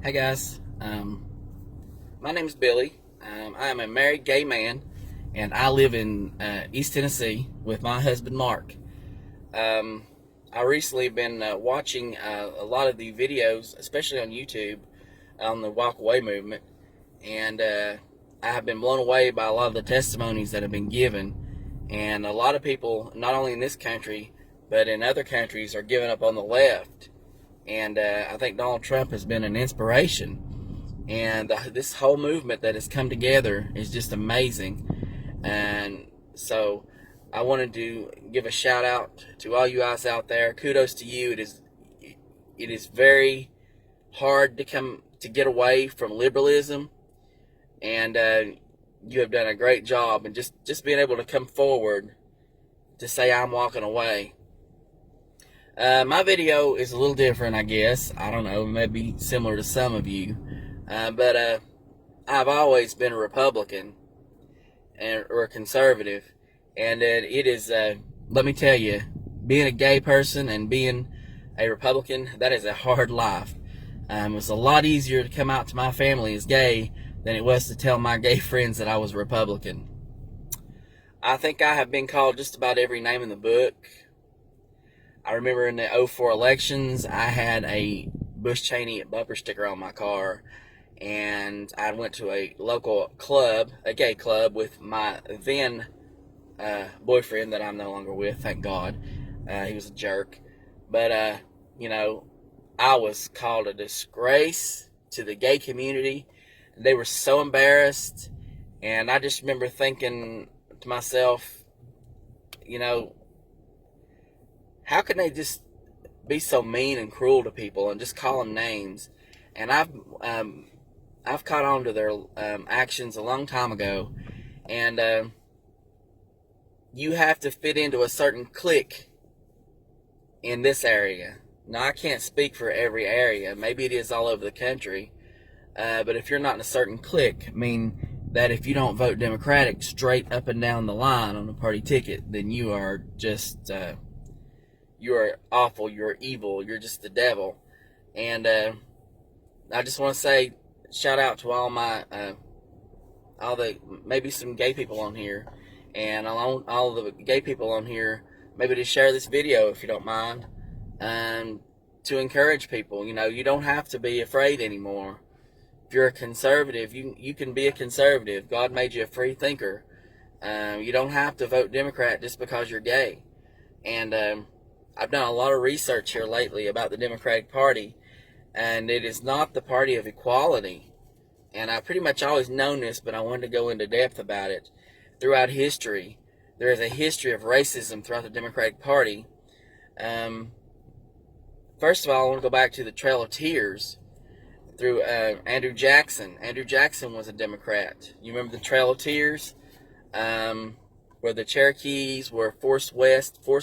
Hey guys, my name is Billy. I am a married gay man, and I live in East Tennessee with my husband Mark. Um, I recently been watching a lot of the videos, especially on YouTube, on the WalkAway movement, and I have been blown away by a lot of the testimonies that have been given. And a lot of people, not only in this country, but in other countries, are giving up on the left. And I think Donald Trump has been an inspiration, and this whole movement that has come together is just amazing. And so I wanted to give a shout out to all you guys out there. Kudos to you. It is very hard to get away from liberalism, and you have done a great job. And just being able to come forward to say I'm walking away. My video is a little different, I guess. I don't know, maybe similar to some of you. But I've always been a Republican or a conservative, and it is. Let me tell you, being a gay person and being a Republican, that is a hard life. It's a lot easier to come out to my family as gay than it was to tell my gay friends that I was a Republican. I think I have been called just about every name in the book. I remember in the '04 elections, I had a Bush Cheney bumper sticker on my car, and I went to a local club, a gay club, with my then boyfriend that I'm no longer with, thank God. He was a jerk. But, you know, I was called a disgrace to the gay community. They were so embarrassed, and I just remember thinking to myself, you know, how can they just be so mean and cruel to people and just call them names? And I've caught on to their actions a long time ago, and you have to fit into a certain clique in this area. Now, I can't speak for every area. Maybe it is all over the country, but if you're not in a certain clique, I mean that if you don't vote Democratic straight up and down the line on a party ticket, then you are just you are awful. You're evil. You're just the devil. And I just want to say shout out to all the maybe some gay people on here, and all the gay people on here, maybe to share this video if you don't mind, to encourage people. You know, you don't have to be afraid anymore. If you're a conservative, you can be a conservative. God made you a free thinker. You don't have to vote Democrat just because you're gay. And I've done a lot of research here lately about the Democratic Party, and it is not the party of equality. And I pretty much always known this, but I wanted to go into depth about it. Throughout history, there is a history of racism throughout the Democratic Party. First of all, I want to go back to the Trail of Tears through Andrew Jackson. Andrew Jackson was a Democrat. You remember the Trail of Tears? Where the Cherokees were forced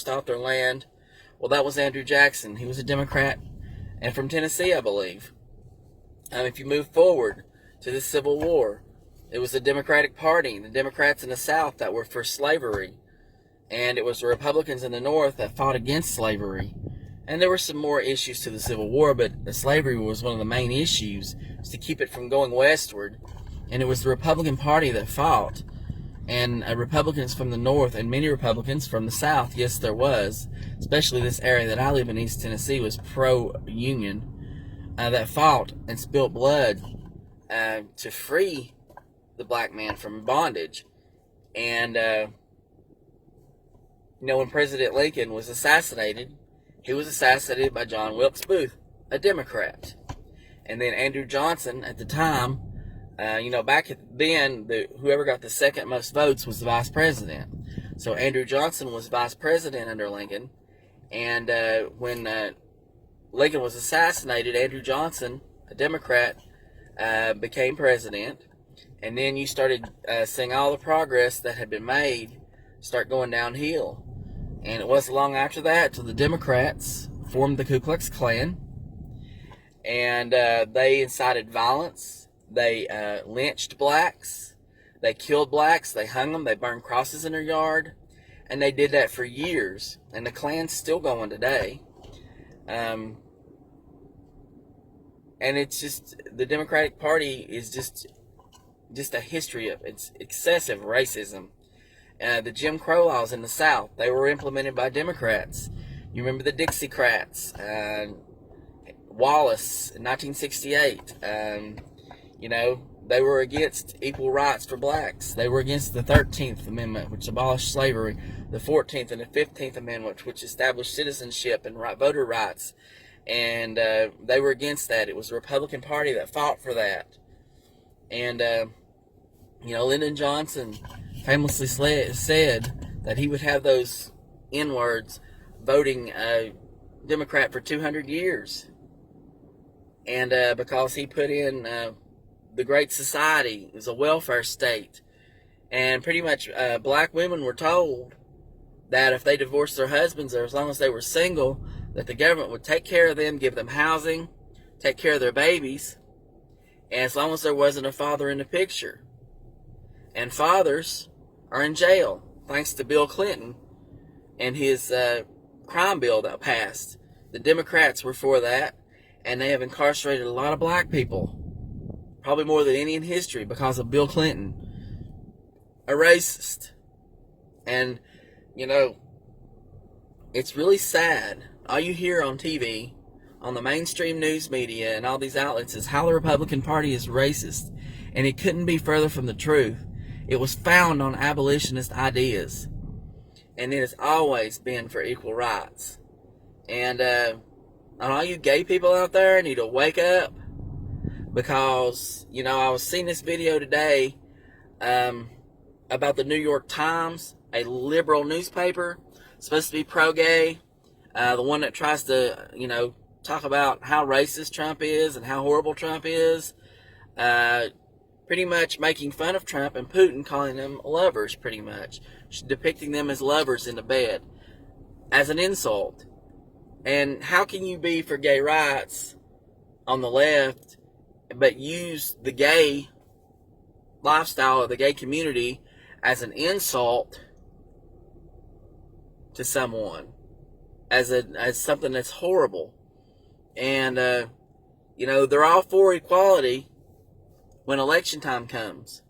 off their land. Well, that was Andrew Jackson. He was a Democrat, and from Tennessee, I believe. If you move forward to the Civil War, it was the Democratic Party, the Democrats in the South that were for slavery, and it was the Republicans in the North that fought against slavery. And there were some more issues to the Civil War, but the slavery was one of the main issues, was to keep it from going westward. And it was the Republican Party that fought. And Republicans from the North and many Republicans from the South, yes, there was, especially this area that I live in, East Tennessee, was pro-union, that fought and spilled blood to free the black man from bondage. And, when President Lincoln was assassinated, he was assassinated by John Wilkes Booth, a Democrat. And then Andrew Johnson, at the time, back then, whoever got the second most votes was the vice president. So Andrew Johnson was vice president under Lincoln. And when Lincoln was assassinated, Andrew Johnson, a Democrat, became president. And then you started seeing all the progress that had been made start going downhill. And it wasn't long after that till the Democrats formed the Ku Klux Klan. And they incited violence. They lynched blacks. They killed blacks. They hung them. They burned crosses in their yard. And they did that for years. And the Klan's still going today. And it's just, the Democratic Party is just a history of it's excessive racism. The Jim Crow laws in the South, they were implemented by Democrats. You remember the Dixiecrats, Wallace in 1968. They were against equal rights for blacks. They were against the 13th Amendment, which abolished slavery, the 14th and the 15th Amendment, which established citizenship and voter rights. And they were against that. It was the Republican Party that fought for that. And, Lyndon Johnson famously said that he would have those N-words voting Democrat for 200 years. And because he put in the Great Society, it was a welfare state. And pretty much black women were told that if they divorced their husbands, or as long as they were single, that the government would take care of them, give them housing, take care of their babies, and as long as there wasn't a father in the picture. And fathers are in jail, thanks to Bill Clinton and his crime bill that passed. The Democrats were for that, and they have incarcerated a lot of black people, probably more than any in history, because of Bill Clinton, a racist. And, it's really sad. All you hear on TV, on the mainstream news media and all these outlets, is how the Republican Party is racist. And it couldn't be further from the truth. It was founded on abolitionist ideas. And it has always been for equal rights. And all you gay people out there need to wake up. Because, I was seeing this video today about the New York Times, a liberal newspaper, supposed to be pro-gay. The one that tries to, talk about how racist Trump is and how horrible Trump is. Pretty much making fun of Trump and Putin, calling them lovers, pretty much. Depicting them as lovers in the bed. As an insult. And how can you be for gay rights on the left, but use the gay lifestyle of the gay community as an insult to someone, as something that's horrible? And they're all for equality when election time comes,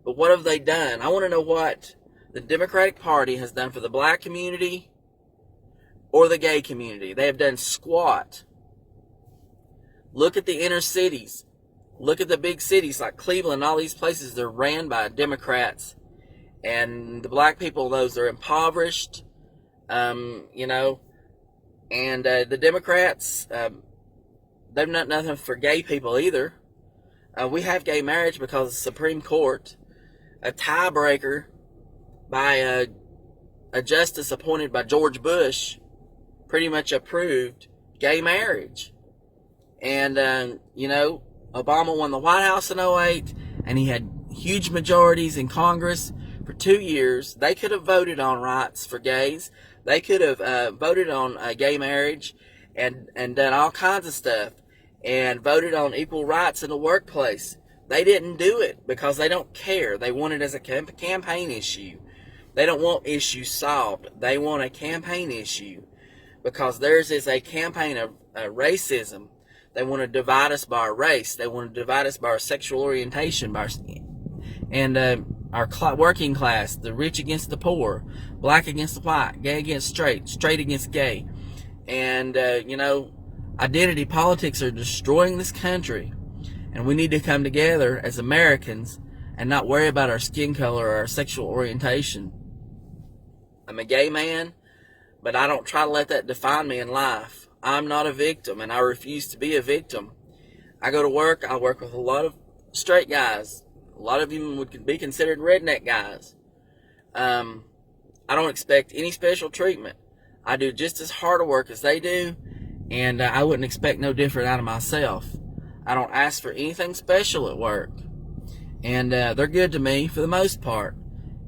but what have they done? I want to know what the Democratic Party has done for the black community or the gay community. They have done squat. Look at the inner cities. Look at the big cities like Cleveland, all these places. They're ran by Democrats. And the black people, those are impoverished, And the Democrats, they've not nothing for gay people either. We have gay marriage because of the Supreme Court, a tiebreaker by a justice appointed by George Bush, pretty much approved gay marriage. And, Obama won the White House in 2008, and he had huge majorities in Congress for 2 years. They could have voted on rights for gays. They could have voted on gay marriage and done all kinds of stuff and voted on equal rights in the workplace. They didn't do it because they don't care. They want it as a campaign issue. They don't want issues solved. They want a campaign issue because theirs is a campaign of racism. They want to divide us by our race. They want to divide us by our sexual orientation, and our working class, the rich against the poor, black against the white, gay against straight, straight against gay. And, identity politics are destroying this country. And we need to come together as Americans and not worry about our skin color or our sexual orientation. I'm a gay man, but I don't try to let that define me in life. I'm not a victim, and I refuse to be a victim. I go to work. I work with a lot of straight guys. A lot of them would be considered redneck guys. I don't expect any special treatment. I do just as hard a work as they do, and I wouldn't expect no different out of myself. I don't ask for anything special at work. And they're good to me for the most part.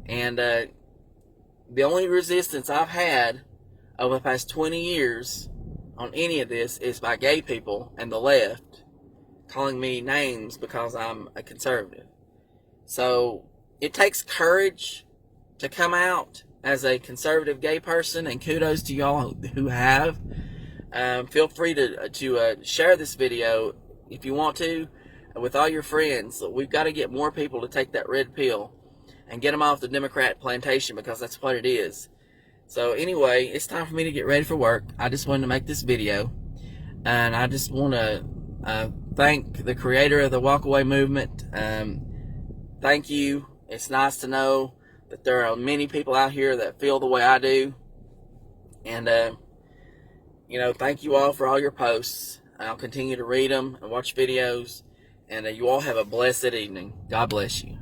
And the only resistance I've had over the past 20 years on any of this is by gay people and the left calling me names because I'm a conservative. So it takes courage to come out as a conservative gay person, and kudos to y'all who have. Feel free to share this video, if you want to, with all your friends. We've got to get more people to take that red pill and get them off the Democrat plantation, because that's what it is. So anyway, it's time for me to get ready for work. I just wanted to make this video, and I just want to thank the creator of the WalkAway movement. Thank you. It's nice to know that there are many people out here that feel the way I do. And, you know, thank you all for all your posts. I'll continue to read them and watch videos. And you all have a blessed evening. God bless you.